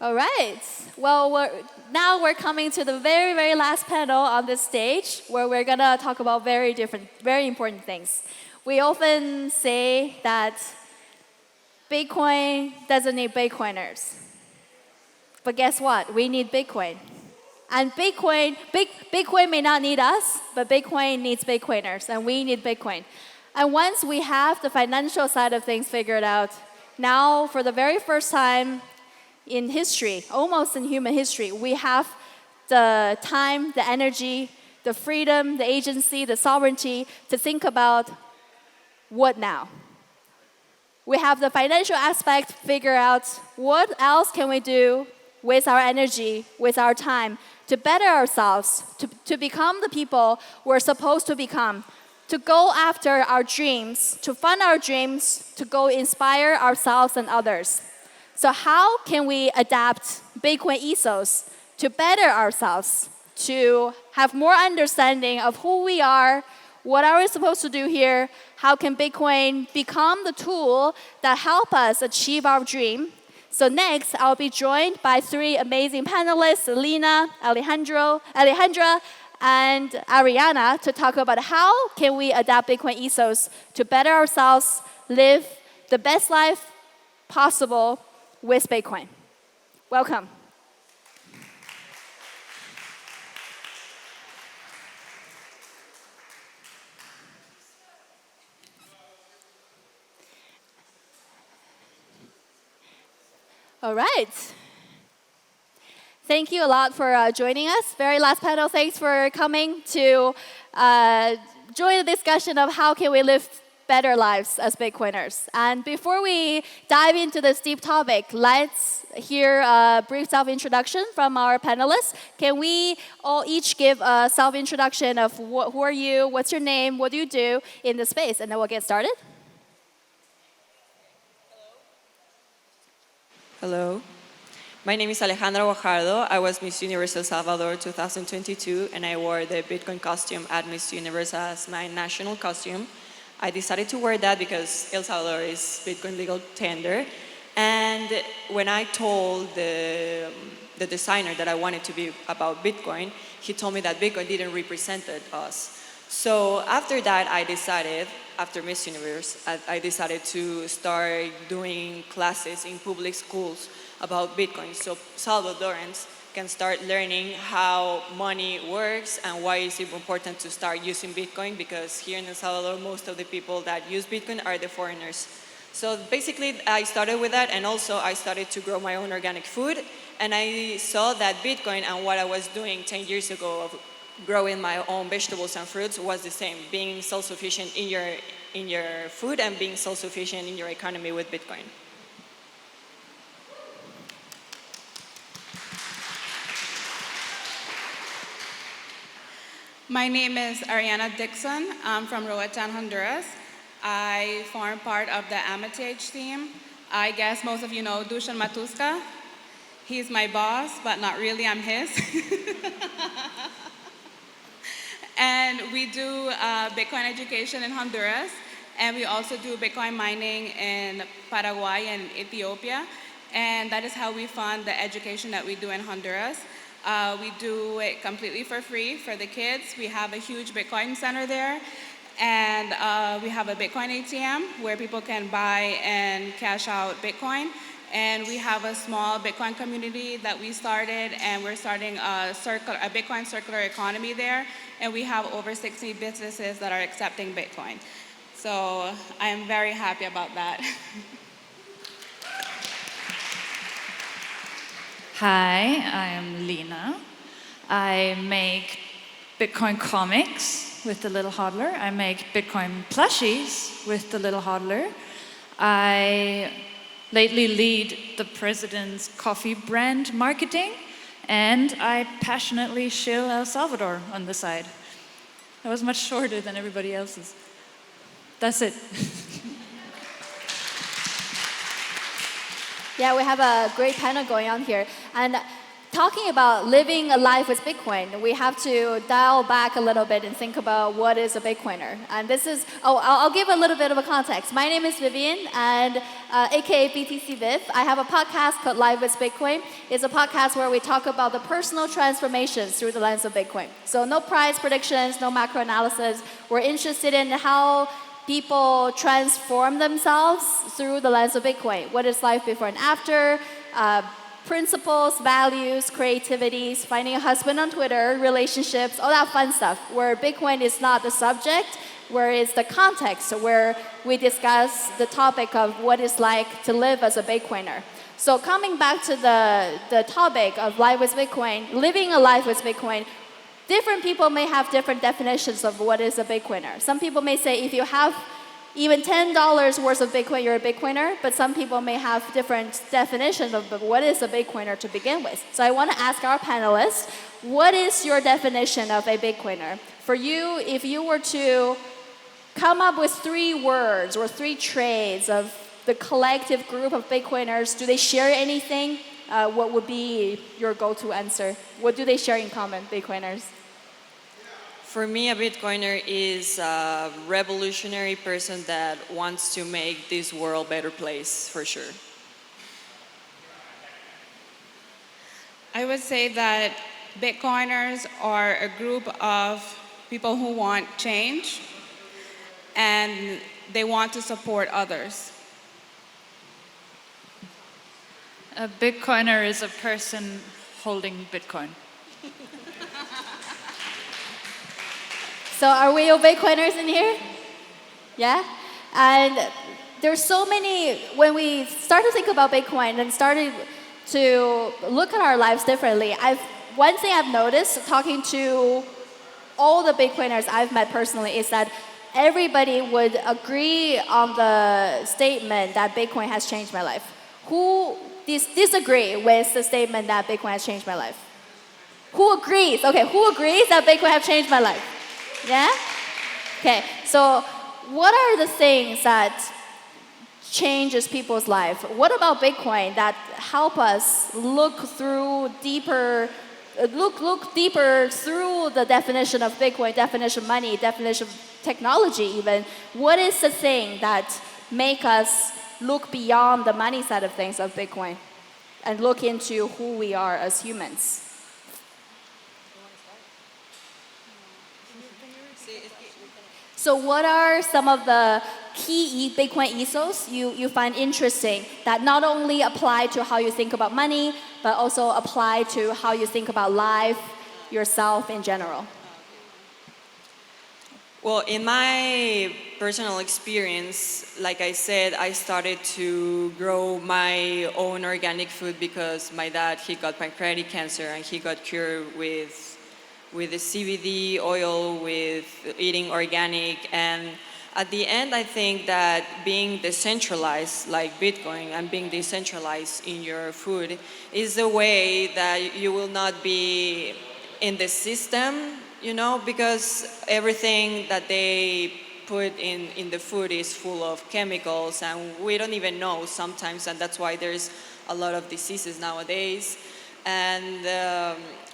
All right. Well, now we're coming to the very, very last panel on this stage where we're going to talk about very important things. We often say that Bitcoin doesn't need Bitcoiners. But guess what? We need Bitcoin. And Bitcoin may not need us, but Bitcoin needs Bitcoiners, and we need Bitcoin. And once we have the financial side of things figured out, now for the very first time in history, almost in human history, we have the time, the energy, the freedom, the agency, the sovereignty to think about what now. We have the financial aspect, figure out what else can we do with our energy, with our time, to better ourselves, to become the people we're supposed to become, to go after our dreams, to fund our dreams, to go inspire ourselves and others. So how can we adapt Bitcoin ethos to better ourselves, to have more understanding of who we are, what are we supposed to do here, how can Bitcoin become the tool that help us achieve our dream? So next, I'll be joined by three amazing panelists, Lina, Alejandra, and Ariana, to talk about how can we adapt Bitcoin ethos to better ourselves, live the best life possible with Bitcoin. Welcome. All right. Thank you a lot for joining us. Very last panel, thanks for coming to join the discussion of how can we live better lives as Bitcoiners. And before we dive into this deep topic, let's hear a brief self-introduction from our panelists. Can we all each give a self-introduction of who are you, what's your name, what do you do in the space, and then we'll get started. Hello. My name is Alejandra Guajardo. I was Miss Universe El Salvador 2022, and I wore the Bitcoin costume at Miss Universe as my national costume. I decided to wear that because El Salvador is Bitcoin legal tender. And when I told the designer that I wanted to be about Bitcoin, he told me that Bitcoin didn't represent us. So after that, after Miss Universe, I decided to start doing classes in public schools about Bitcoin, so Salvadorans can start learning how money works and why it's important to start using Bitcoin, because here in El Salvador, most of the people that use Bitcoin are the foreigners. So basically, I started with that, and also I started to grow my own organic food, and I saw that Bitcoin and what I was doing 10 years ago of growing my own vegetables and fruits was the same, being self-sufficient in your food and being self-sufficient in your economy with Bitcoin. My name is Ariana Dixon. I'm from Roatan, Honduras. I form part of the Amatage team. I guess most of you know Dusan Matuska. He's my boss, but not really, I'm his. And we do Bitcoin education in Honduras, and we also do Bitcoin mining in Paraguay and Ethiopia, and that is how we fund the education that we do in Honduras. We do it completely for free for the kids. We have a huge Bitcoin center there, and we have a Bitcoin ATM where people can buy and cash out Bitcoin. And we have a small Bitcoin community that we started, and we're starting a Bitcoin circular economy there. And we have over 60 businesses that are accepting Bitcoin. So I am very happy about that. Hi, I am Lina. I make Bitcoin comics with the little hodler. I make Bitcoin plushies with the little hodler. I lately lead the president's coffee brand marketing, and I passionately shill El Salvador on the side. That was much shorter than everybody else's. That's it. Yeah, we have a great panel going on here. And talking about living a life with Bitcoin, we have to dial back a little bit and think about what is a Bitcoiner. And this is, I'll give a little bit of a context. My name is Vivian, and aka btcviv. I have a podcast called Live with Bitcoin. It's a podcast where we talk about the personal transformations through the lens of Bitcoin. So no price predictions, no macro analysis. We're interested in how people transform themselves through the lens of Bitcoin. What is life before and after? Principles, values, creativities, finding a husband on Twitter, relationships, all that fun stuff, where Bitcoin is not the subject, where it's the context, where we discuss the topic of what it's like to live as a Bitcoiner. So coming back to the topic of life with Bitcoin, living a life with Bitcoin, different people may have different definitions of what is a Bitcoiner. Some people may say if you have even $10 worth of Bitcoin, you're a Bitcoiner, but some people may have different definitions of what is a Bitcoiner to begin with. So I want to ask our panelists, what is your definition of a Bitcoiner? For you, if you were to come up with 3 words or 3 traits of the collective group of Bitcoiners, do they share anything? What would be your go-to answer? What do they share in common, Bitcoiners? For me, a Bitcoiner is a revolutionary person that wants to make this world a better place, for sure. I would say that Bitcoiners are a group of people who want change and they want to support others. A Bitcoiner is a person holding Bitcoin. So are we all Bitcoiners in here? Yeah? And there's so many, when we start to think about Bitcoin and started to look at our lives differently, one thing I've noticed talking to all the Bitcoiners I've met personally is that everybody would agree on the statement that Bitcoin has changed my life. Who disagree with the statement that Bitcoin has changed my life? Who agrees? Okay, who agrees that Bitcoin has changed my life? Yeah? Okay, so what are the things that changes people's life? What about Bitcoin that help us look deeper through the definition of Bitcoin, definition of money, definition of technology even? What is the thing that make us look beyond the money side of things of Bitcoin and look into who we are as humans? So what are some of the key Bitcoin ethos you find interesting that not only apply to how you think about money, but also apply to how you think about life, yourself in general? Well, in my personal experience, like I said, I started to grow my own organic food because my dad, he got pancreatic cancer and he got cured with the CBD oil, with eating organic. And at the end, I think that being decentralized, like Bitcoin, and being decentralized in your food is the way that you will not be in the system, you know, because everything that they put in the food is full of chemicals and we don't even know sometimes, and that's why there's a lot of diseases nowadays. And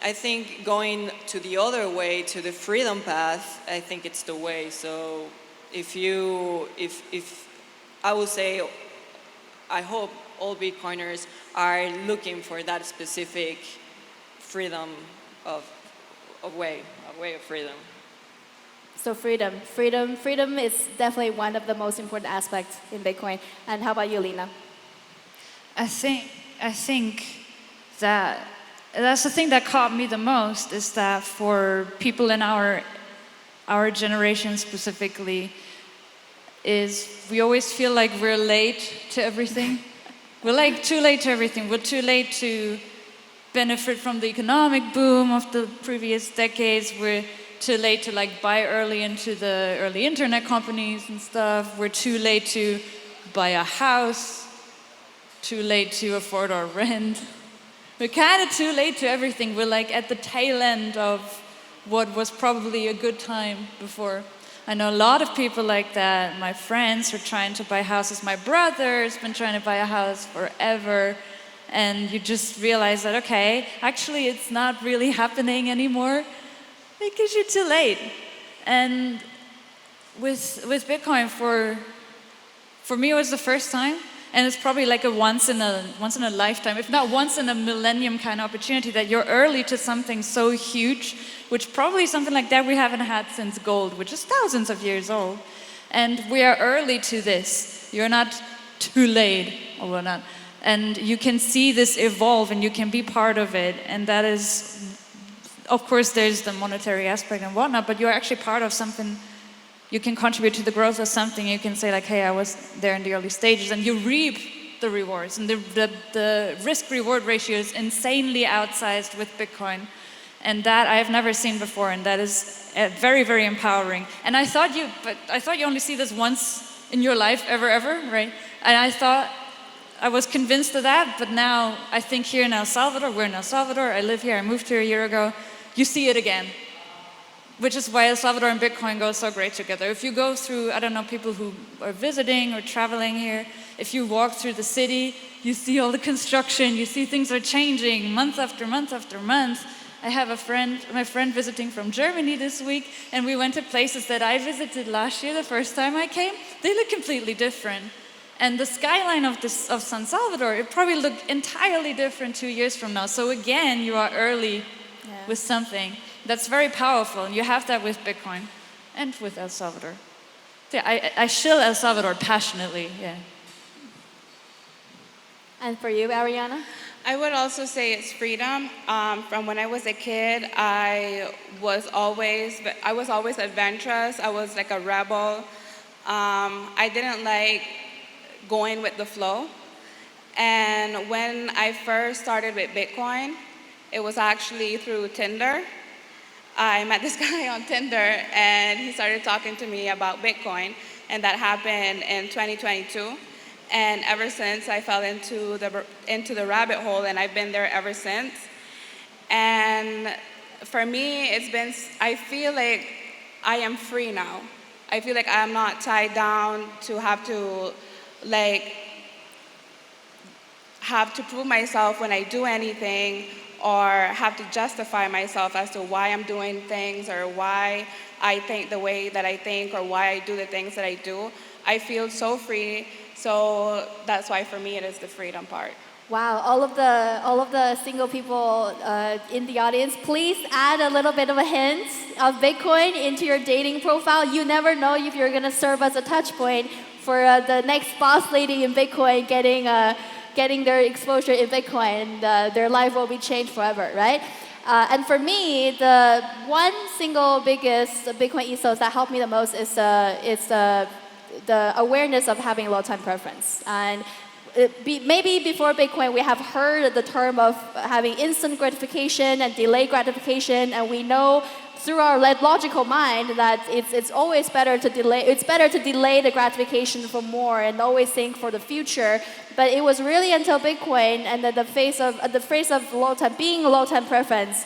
I think going to the other way, to the freedom path, I think it's the way. So if I would say, I hope all Bitcoiners are looking for that specific freedom of way of freedom. So freedom is definitely one of the most important aspects in Bitcoin. And how about you, Lina? I think that's the thing that caught me the most, is that for people in our generation specifically, is we always feel like we're late to everything. We're like too late to everything. We're too late to benefit from the economic boom of the previous decades. We're too late to like buy early into the early internet companies and stuff. We're too late to buy a house. Too late to afford our rent. We're kind of too late to everything. We're like at the tail end of what was probably a good time before. I know a lot of people like that. My friends are trying to buy houses. My brother's been trying to buy a house forever. and you just realize that, okay, actually it's not really happening anymore because you're too late. And with Bitcoin, for me, it was the first time, and it's probably like a once in a lifetime, if not once in a millennium kind of opportunity, that you're early to something so huge, which probably something like that we haven't had since gold, which is thousands of years old. And we are early to this. You're not too late, or we're not. And you can see this evolve, and you can be part of it. And that is, of course, there's the monetary aspect and whatnot, but you're actually part of something. You can contribute to the growth of something. You can say like, hey, I was there in the early stages, and you reap the rewards. And the risk-reward ratio is insanely outsized with Bitcoin. And that I have never seen before, and that is very, very empowering. And I thought you only see this once in your life, ever, right? And I was convinced of that, but now I think here in El Salvador, we're in El Salvador, I live here, I moved here a year ago, you see it again. Which is why El Salvador and Bitcoin go so great together. If you go through, I don't know, people who are visiting or traveling here, if you walk through the city, you see all the construction, you see things are changing month after month after month. I have my friend visiting from Germany this week, and we went to places that I visited last year, the first time I came. They look completely different. And the skyline of San Salvador, it probably looked entirely different 2 years from now. So again, you are early with something. That's very powerful, and you have that with Bitcoin and with El Salvador. Yeah, I shill El Salvador passionately, yeah. And for you, Ariana? I would also say it's freedom. From when I was a kid, I was always adventurous. I was like a rebel. I didn't like going with the flow. And when I first started with Bitcoin, it was actually through Tinder. I met this guy on Tinder, and he started talking to me about Bitcoin, and that happened in 2022. And ever since, I fell into the rabbit hole, and I've been there ever since. And for me, I feel like I am free now. I feel like I'm not tied down to have to prove myself when I do anything, or have to justify myself as to why I'm doing things, or why I think the way that I think, or why I do the things that I do. I feel so free. So that's why for me it is the freedom part. Wow, all of the single people in the audience, please add a little bit of a hint of Bitcoin into your dating profile. You never know if you're going to serve as a touch point for the next boss lady in Bitcoin getting their exposure in Bitcoin, and their life will be changed forever, right? And for me, the one single biggest Bitcoin ethos that helped me the most is the awareness of having low time preference. And maybe before Bitcoin, we have heard the term of having instant gratification and delayed gratification, and we know through our logical mind that it's always better to delay. It's better to delay the gratification for more and always think for the future. But it was really until Bitcoin and the phrase of being low time preference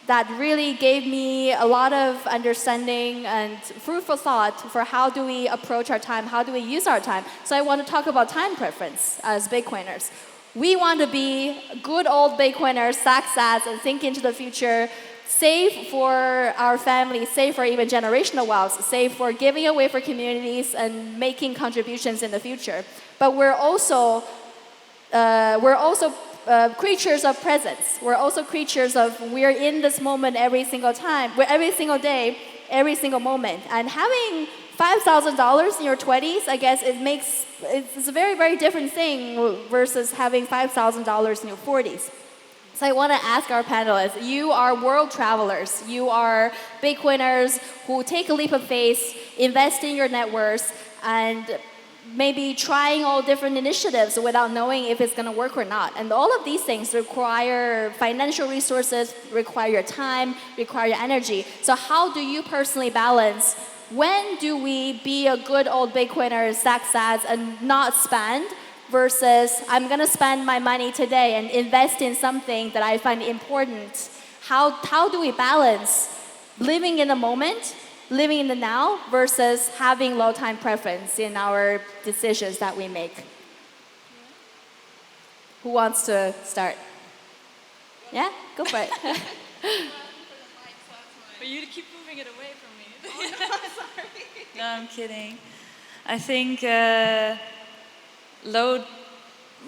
that really gave me a lot of understanding and fruitful thought for how do we approach our time, how do we use our time. So I want to talk about time preference as Bitcoiners. We want to be good old Bitcoiners, stack sats, and think into the future, save for our family, save for even generational wealth, save for giving away for communities and making contributions in the future. But we're also creatures of presence. We're also creatures of, we're in this moment every single time, every single day, every single moment. And having $5,000 in your 20s, I guess it's a very, very different thing versus having $5,000 in your 40s. So I want to ask our panelists, you are world travelers. You are Bitcoiners who take a leap of faith, invest in your net worth, and maybe trying all different initiatives without knowing if it's going to work or not. And all of these things require financial resources, require your time, require your energy. So how do you personally balance, when do we be a good old Bitcoiner, stack sats, and not spend, versus I'm going to spend my money today and invest in something that I find important? How do we balance living in the moment, living in the now, versus having low time preference in our decisions that we make? Who wants to start? Yeah, go for it. For you to keep moving it away from me. Oh, no, I'm sorry. No, I'm kidding. I think low.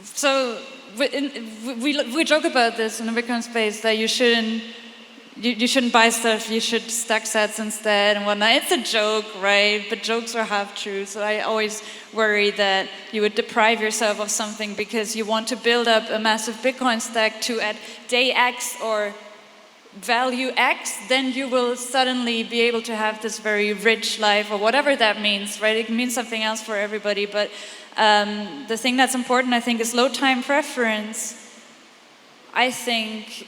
So we joke about this in the Bitcoin space that you shouldn't buy stuff. You should stack sats instead and whatnot. It's a joke, right? But jokes are half true. So I always worry that you would deprive yourself of something because you want to build up a massive Bitcoin stack to at day X or value X, then you will suddenly be able to have this very rich life or whatever that means, right? It means something else for everybody, but the thing that's important, I think, is low time preference. I think,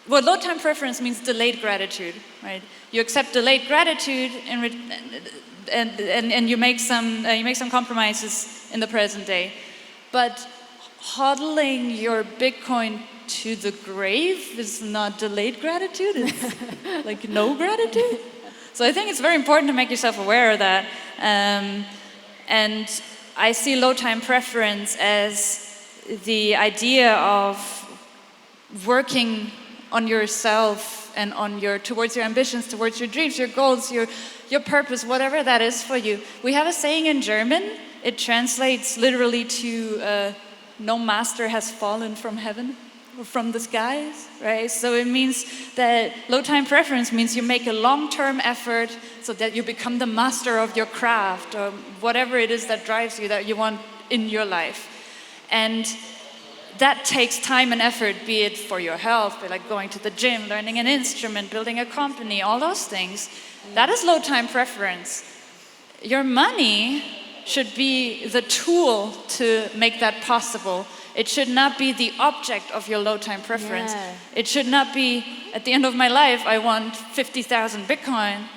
well, low time preference means delayed gratitude, right? You accept delayed gratitude and you make some compromises in the present day, but hodling your Bitcoin to the grave is not delayed gratitude, it's like no gratitude. So I think it's very important to make yourself aware of that. And I see low time preference as the idea of working on yourself and on towards your ambitions, towards your dreams, your goals, your purpose, whatever that is for you. We have a saying in German, it translates literally to no master has fallen from heaven. From the skies, right? So it means that low time preference means you make a long-term effort so that you become the master of your craft or whatever it is that drives you, that you want in your life. And that takes time and effort, be it for your health, like going to the gym, learning an instrument, building a company, all those things. That is low time preference. Your money should be the tool to make that possible. It should not be the object of your low time preference. Yeah. It should not be, at the end of my life, I want 50,000 Bitcoin,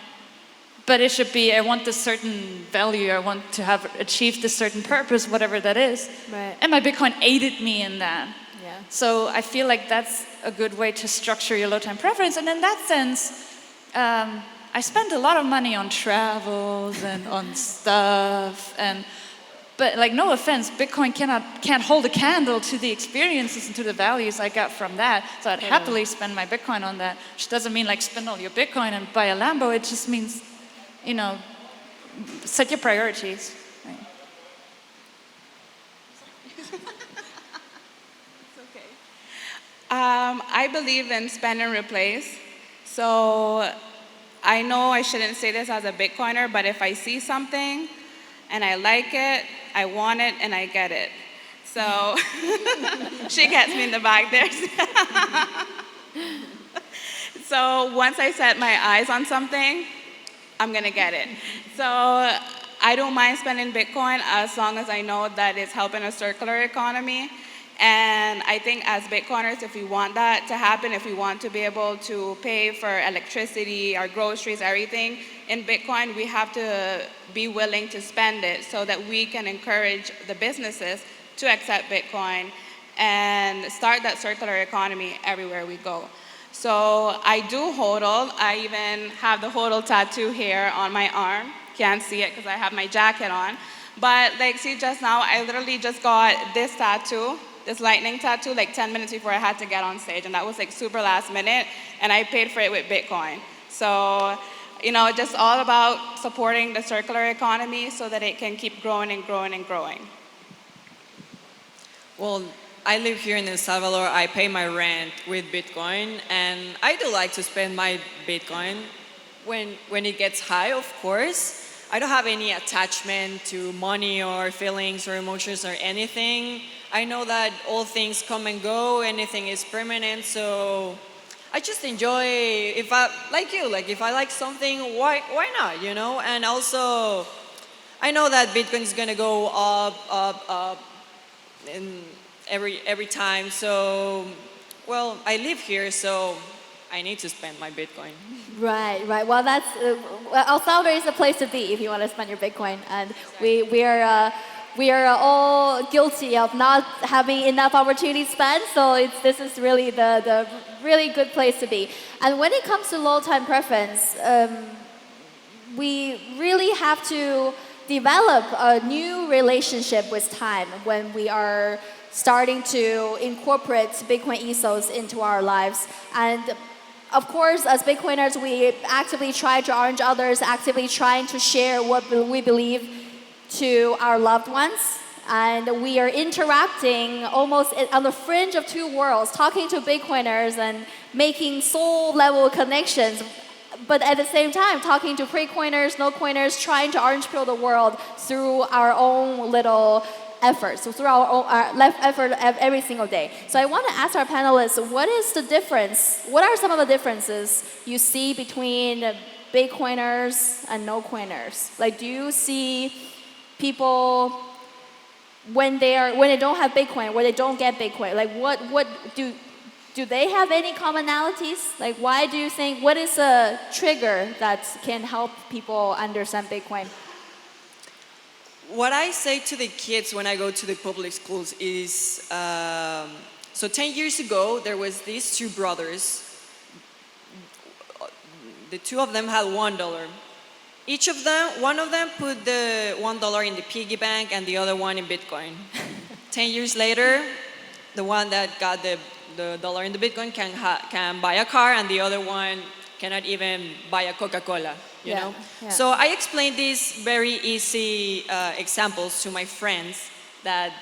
but it should be, I want this certain value, I want to have achieved this certain purpose, whatever that is. Right. And my Bitcoin aided me in that. Yeah. So I feel like that's a good way to structure your low time preference. And in that sense, I spent a lot of money on travels and on stuff, but like, no offense, Bitcoin can't hold a candle to the experiences and to the values I got from that. So I'd happily spend my Bitcoin on that, which doesn't mean like spend all your Bitcoin and buy a Lambo. It just means, set your priorities. Right? It's okay. I believe in spend and replace. So I know I shouldn't say this as a Bitcoiner, but if I see something and I like it, I want it, and I get it. So she gets me in the back there. So once I set my eyes on something, I'm gonna get it. So I don't mind spending Bitcoin as long as I know that it's helping a circular economy. And I think as Bitcoiners, if we want that to happen, if we want to be able to pay for electricity, our groceries, everything in Bitcoin, we have to be willing to spend it so that we can encourage the businesses to accept Bitcoin and start that circular economy everywhere we go. So I do hodl. I even have the hodl tattoo here on my arm. Can't see it because I have my jacket on. But like, see, just now, I literally just got this tattoo, this lightning tattoo, like 10 minutes before I had to get on stage. And that was like super last minute. And I paid for it with Bitcoin. So, just all about supporting the circular economy so that it can keep growing and growing and growing. Well, I live here in El Salvador. I pay my rent with Bitcoin, and I do like to spend my Bitcoin when it gets high, of course. I don't have any attachment to money or feelings or emotions or anything. I know that all things come and go, anything is permanent, so I just enjoy, if I like something, why not, And also, I know that Bitcoin is gonna go up, in every time. So, well, I live here, so I need to spend my Bitcoin. Right. Well, that's El Salvador is the place to be if you want to spend your Bitcoin, and we are all guilty of not having enough opportunity to spend. So this is really the really good place to be. And when it comes to low time preference, we really have to develop a new relationship with time when we are starting to incorporate Bitcoin ethos into our lives. And of course, as Bitcoiners, we actively try to orange others, actively trying to share what we believe to our loved ones. And we are interacting almost on the fringe of two worlds, talking to Bitcoiners and making soul-level connections, but at the same time, talking to pre-coiners, no-coiners, trying to orange pill the world through our own little efforts, so through our own effort every single day. So I want to ask our panelists, what is the difference? What are some of the differences you see between Bitcoiners and no-coiners? Like, do you see people when they don't have Bitcoin, where they don't get Bitcoin? Like, what do they have any commonalities? Like, why do you think? What is a trigger that can help people understand Bitcoin? What I say to the kids when I go to the public schools is, so 10 years ago, there was these two brothers. The two of them had $1. One of them put the $1 in the piggy bank and the other one in Bitcoin. 10 years later, the one that got the dollar in the Bitcoin can buy a car, and the other one cannot even buy a Coca-Cola, you know? Yeah. So I explained these very easy examples to my friends that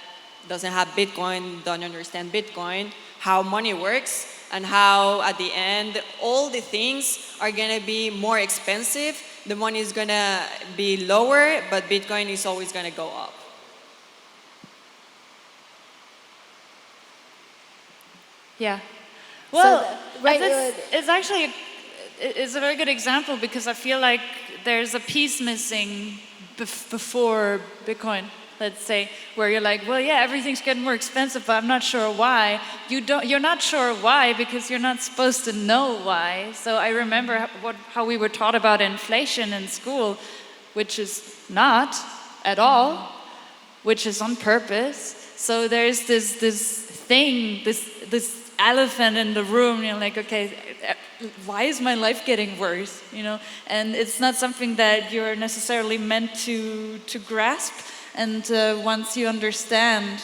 doesn't have Bitcoin, don't understand Bitcoin, how money works, and how at the end, all the things are gonna be more expensive, the money is gonna be lower, but Bitcoin is always gonna go up. Yeah. Well, right, it's actually it's a very good example, because I feel like there's a piece missing before Bitcoin. Let's say, where you're like, well, yeah, everything's getting more expensive, but I'm not sure why. You're not sure why because you're not supposed to know why. So I remember how we were taught about inflation in school, which is not at all, which is on purpose. So there's this elephant in the room. You're like, okay, why is my life getting worse? You know, and it's not something that you're necessarily meant to grasp. And once you understand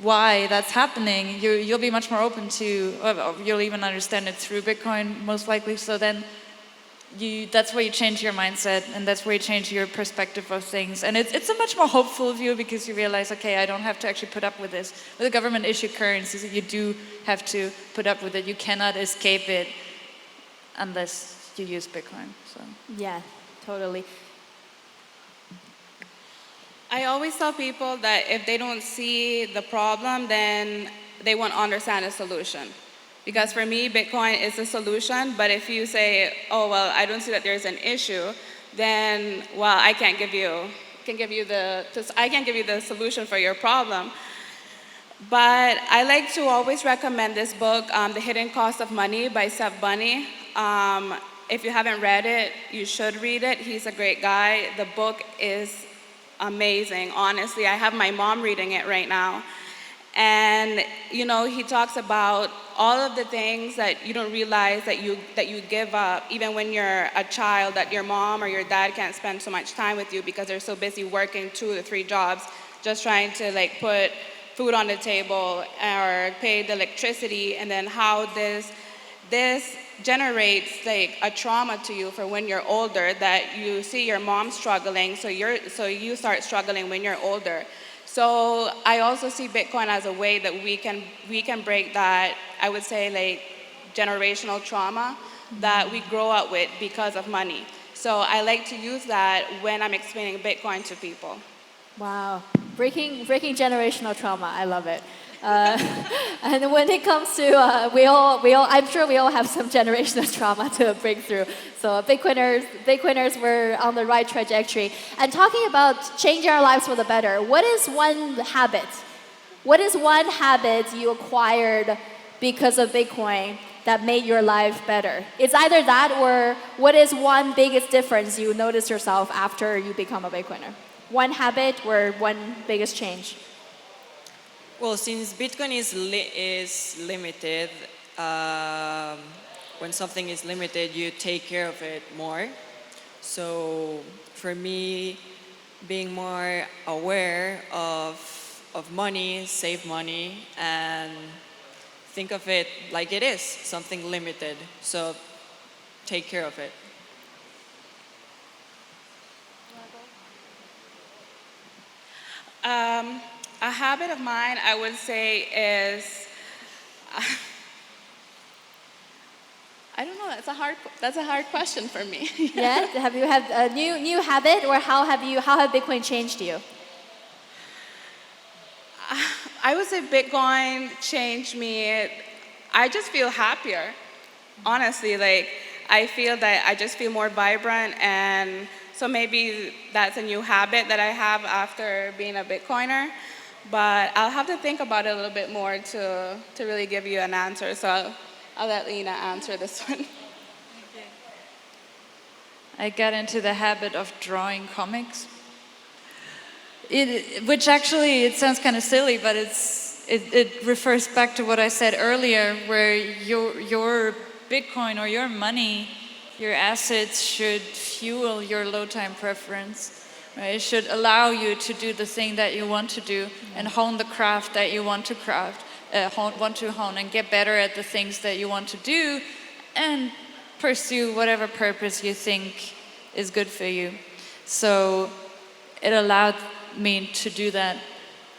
why that's happening, you'll be much more open to. You'll even understand it through Bitcoin, most likely. So then, that's where you change your mindset, and that's where you change your perspective of things. And it's a much more hopeful view, because you realize, okay, I don't have to actually put up with this. With the government-issued currencies, you do have to put up with it. You cannot escape it unless you use Bitcoin. So Yeah, totally. I always tell people that if they don't see the problem, then they won't understand the solution. Because for me, Bitcoin is a solution, but if you say, oh, well, I don't see that there's an issue, then, well, I can't give you the solution for your problem. But I like to always recommend this book, The Hidden Cost of Money by Seth Bunny. If you haven't read it, you should read it. He's a great guy. The book is amazing, honestly. I have my mom reading it right now. And, you know, he talks about all of the things that you don't realize that you give up, even when you're a child, that your mom or your dad can't spend so much time with you because they're so busy working 2 to 3 jobs, just trying to like put food on the table or pay the electricity, and then how this generates like a trauma to you for when you're older, that you see your mom struggling, so you start struggling when you're older. So I also see Bitcoin as a way that we can break that, I would say, like generational trauma that we grow up with because of money. So I like to use that when I'm explaining Bitcoin to people. Wow, breaking generational trauma. I love it. And when it comes to I'm sure we all have some generational trauma to break through. So Bitcoiners were on the right trajectory. And talking about changing our lives for the better, what is one habit? What is one habit you acquired because of Bitcoin that made your life better? It's either that, or what is one biggest difference you notice yourself after you become a Bitcoiner? One habit or one biggest change? Well, since Bitcoin is limited, when something is limited, you take care of it more. So for me, being more aware of of money, save money, and think of it like it is, something limited. So take care of it. A habit of mine, I would say, is I don't know. That's a hard question for me. Yeah. Have you had a new habit, or how have Bitcoin changed you? I would say Bitcoin changed me. I just feel happier. Honestly, like I feel that I just feel more vibrant, and so maybe that's a new habit that I have after being a Bitcoiner. But I'll have to think about it a little bit more to really give you an answer. So I'll let Lina answer this one. I got into the habit of drawing comics. Which actually, it sounds kind of silly, but it refers back to what I said earlier, where your Bitcoin or your money, your assets should fuel your low time preference. Right? It should allow you to do the thing that you want to do and hone the craft that you want to hone and get better at the things that you want to do and pursue whatever purpose you think is good for you. So it allowed me to do that.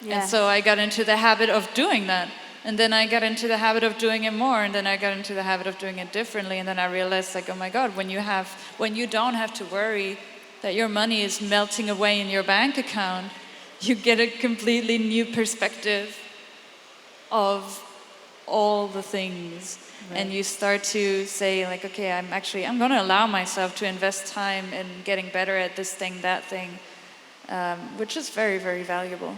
Yeah. And so I got into the habit of doing that. And then I got into the habit of doing it more, and then I got into the habit of doing it differently, and then I realized, like, oh my God, when you don't have to worry that your money is melting away in your bank account, you get a completely new perspective of all the things. Right. And you start to say, like, okay, I'm going to allow myself to invest time in getting better at this thing, that thing, which is very, very valuable.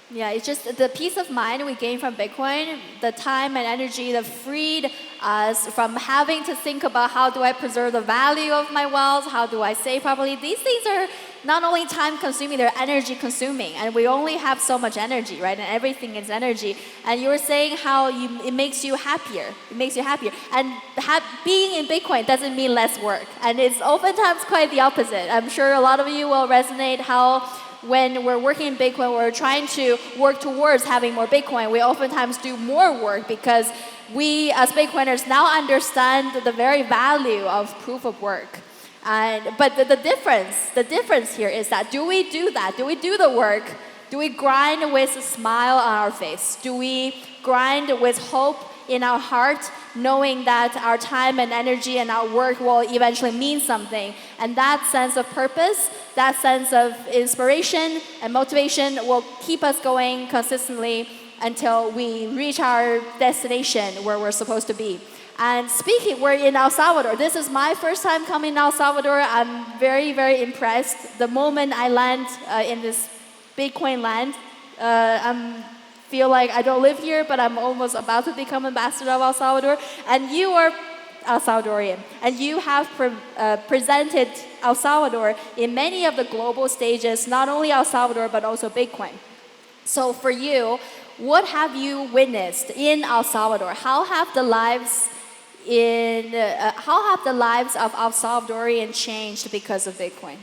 Yeah, it's just the peace of mind we gain from Bitcoin, the time and energy that freed us from having to think about how do I preserve the value of my wealth, how do I save properly. These things are not only time consuming, they're energy consuming. And we only have so much energy, right? And everything is energy. And you were saying how it makes you happier. It makes you happier. And being in Bitcoin doesn't mean less work. And it's oftentimes quite the opposite. I'm sure a lot of you will resonate how when we're working in Bitcoin, we're trying to work towards having more Bitcoin. We oftentimes do more work because we, as Bitcoiners, now understand the very value of proof of work. But the difference here is that do we do that? Do we do the work? Do we grind with a smile on our face? Do we grind with hope in our heart, knowing that our time and energy and our work will eventually mean something? And that sense of purpose, that sense of inspiration and motivation will keep us going consistently until we reach our destination where we're supposed to be. And speaking, we're in El Salvador. This is my first time coming to El Salvador. I'm very, very impressed. The moment I land in this Bitcoin land, I feel like I don't live here, but I'm almost about to become ambassador of El Salvador. And you are El Salvadorian, and you have presented El Salvador in many of the global stages, not only El Salvador, but also Bitcoin. So for you, what have you witnessed in El Salvador? How have the lives of El Salvadorian changed because of Bitcoin?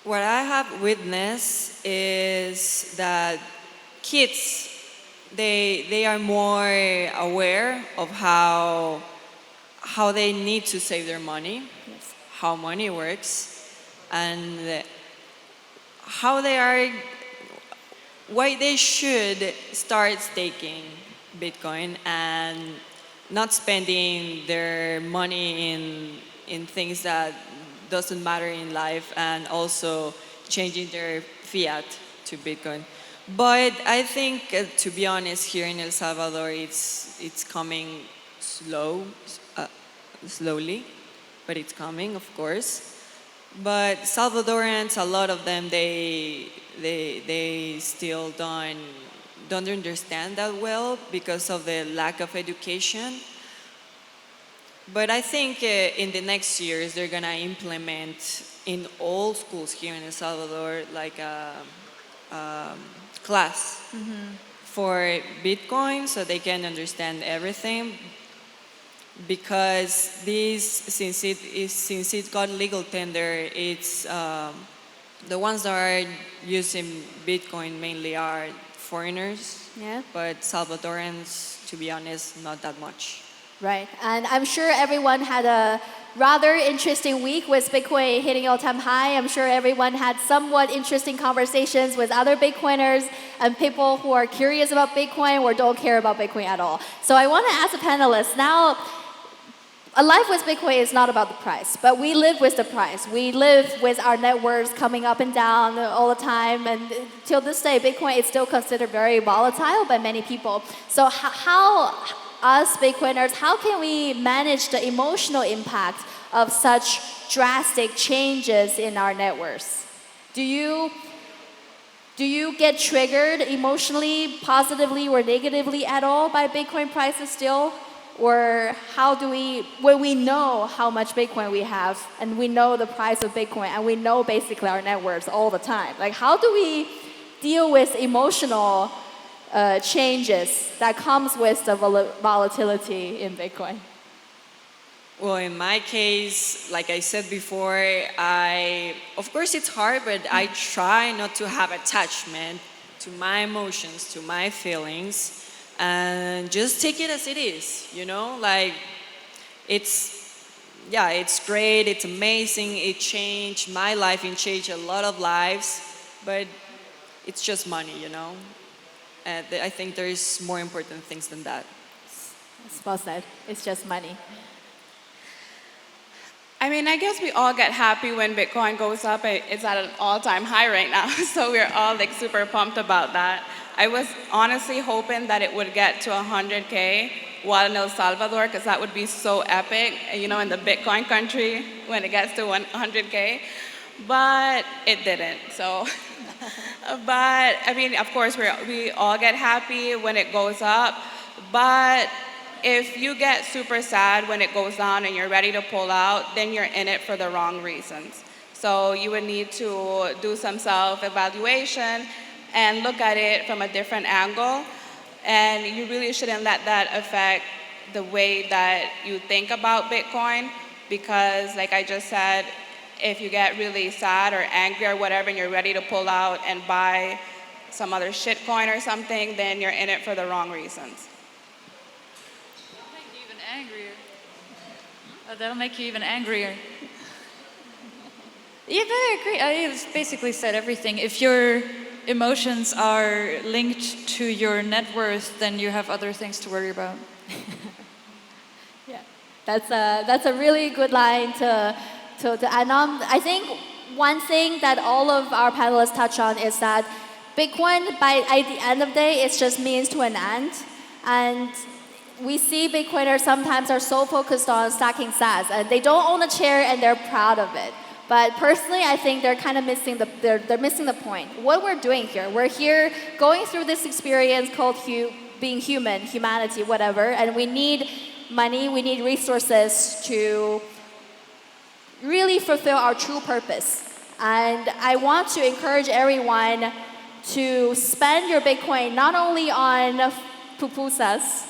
What I have witnessed is that kids, they are more aware of how they need to save their money, Yes. how money works, and why they should start staking Bitcoin and not spending their money in things that doesn't matter in life, and also changing their fiat to Bitcoin. But I think, to be honest, here in El Salvador, it's coming slowly, but it's coming, of course. But Salvadorans, a lot of them, they still don't understand that well because of the lack of education. But I think in the next years they're gonna implement in all schools here in El Salvador like a class for Bitcoin, so they can understand everything. Because this, since it got legal tender, it's the ones that are using Bitcoin mainly are foreigners, Yeah. but Salvadorans, to be honest, not that much. Right. And I'm sure everyone had a rather interesting week with Bitcoin hitting all-time high. I'm sure everyone had somewhat interesting conversations with other Bitcoiners and people who are curious about Bitcoin or don't care about Bitcoin at all. So I want to ask the panelists now, a life with Bitcoin is not about the price, but we live with the price. We live with our net worths coming up and down all the time, and till this day, Bitcoin is still considered very volatile by many people. So how us Bitcoiners, how can we manage the emotional impact of such drastic changes in our net worths? Do you get triggered emotionally, positively or negatively at all by Bitcoin prices still? Or how do we, when we know how much Bitcoin we have and we know the price of Bitcoin and we know basically our net worths all the time, like how do we deal with emotional changes that comes with the volatility in Bitcoin? Well, in my case, like I said before, of course it's hard, but I try not to have attachment to my emotions, to my feelings, and just take it as it is, you know? Like, it's great, it's amazing, it changed my life, it changed a lot of lives, but it's just money, you know? And I think there's more important things than that. Well said. It's just money. I mean, I guess we all get happy when Bitcoin goes up. It's at an all-time high right now, so we're all like super pumped about that. I was honestly hoping that it would get to 100K while in El Salvador, because that would be so epic, you know, in the Bitcoin country when it gets to 100K. But it didn't. So, but I mean, of course, we all get happy when it goes up. But if you get super sad when it goes down and you're ready to pull out, then you're in it for the wrong reasons. So you would need to do some self-evaluation and look at it from a different angle. And you really shouldn't let that affect the way that you think about Bitcoin, because like I just said, if you get really sad or angry or whatever and you're ready to pull out and buy some other shitcoin or something, then you're in it for the wrong reasons. That'll make you even angrier. That'll make you even angrier. Yeah, but I agree. I basically said everything. If your emotions are linked to your net worth, then you have other things to worry about. Yeah, that's a really good line to add on. I think one thing that all of our panelists touch on is that Bitcoin, at the end of the day, it's just means to an end. And we see Bitcoiners sometimes are so focused on stacking sats, and they don't own a chair and they're proud of it. But personally, I think they're kind of missing they're missing the point. What we're doing here, we're here going through this experience called being human, humanity, whatever, and we need money, we need resources to really fulfill our true purpose. And I want to encourage everyone to spend your Bitcoin not only on pupusas,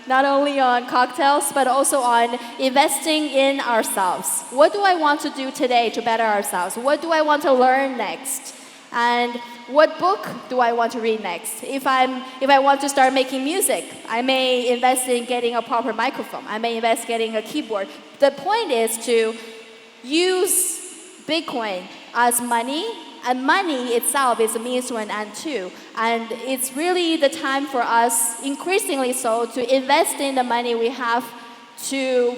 not only on cocktails, but also on investing in ourselves. What do I want to do today to better ourselves? What do I want to learn next? And what book do I want to read next? If I want to start making music, I may invest in getting a proper microphone. I may invest in getting a keyboard. The point is to use Bitcoin as money, and money itself is a means to an end too. And it's really the time for us, increasingly so, to invest in the money we have to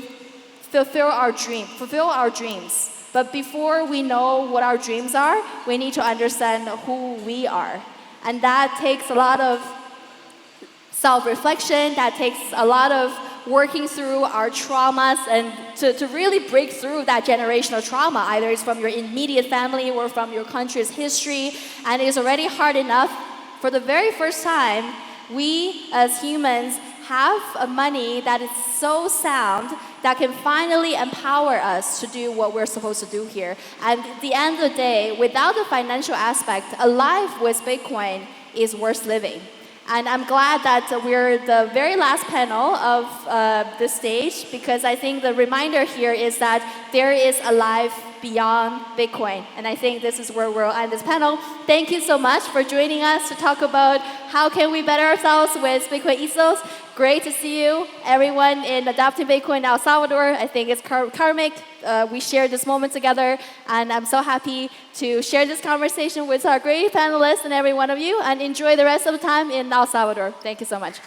fulfill our dreams. But before we know what our dreams are, we need to understand who we are. And that takes a lot of self-reflection, that takes a lot of working through our traumas and to really break through that generational trauma. Either it's from your immediate family or from your country's history. And it is already hard enough. For the very first time, we as humans have a money that is so sound that can finally empower us to do what we're supposed to do here. And at the end of the day, without the financial aspect, a life with Bitcoin is worth living. And I'm glad that we're the very last panel of this stage, because I think the reminder here is that there is a life beyond Bitcoin. And I think this is where we'll end this panel. Thank you so much for joining us to talk about how can we better ourselves with Bitcoin ethos. Great to see you, everyone in Adopting Bitcoin El Salvador. I think it's karmic. We shared this moment together, and I'm so happy to share this conversation with our great panelists and every one of you, and enjoy the rest of the time in El Salvador. Thank you so much.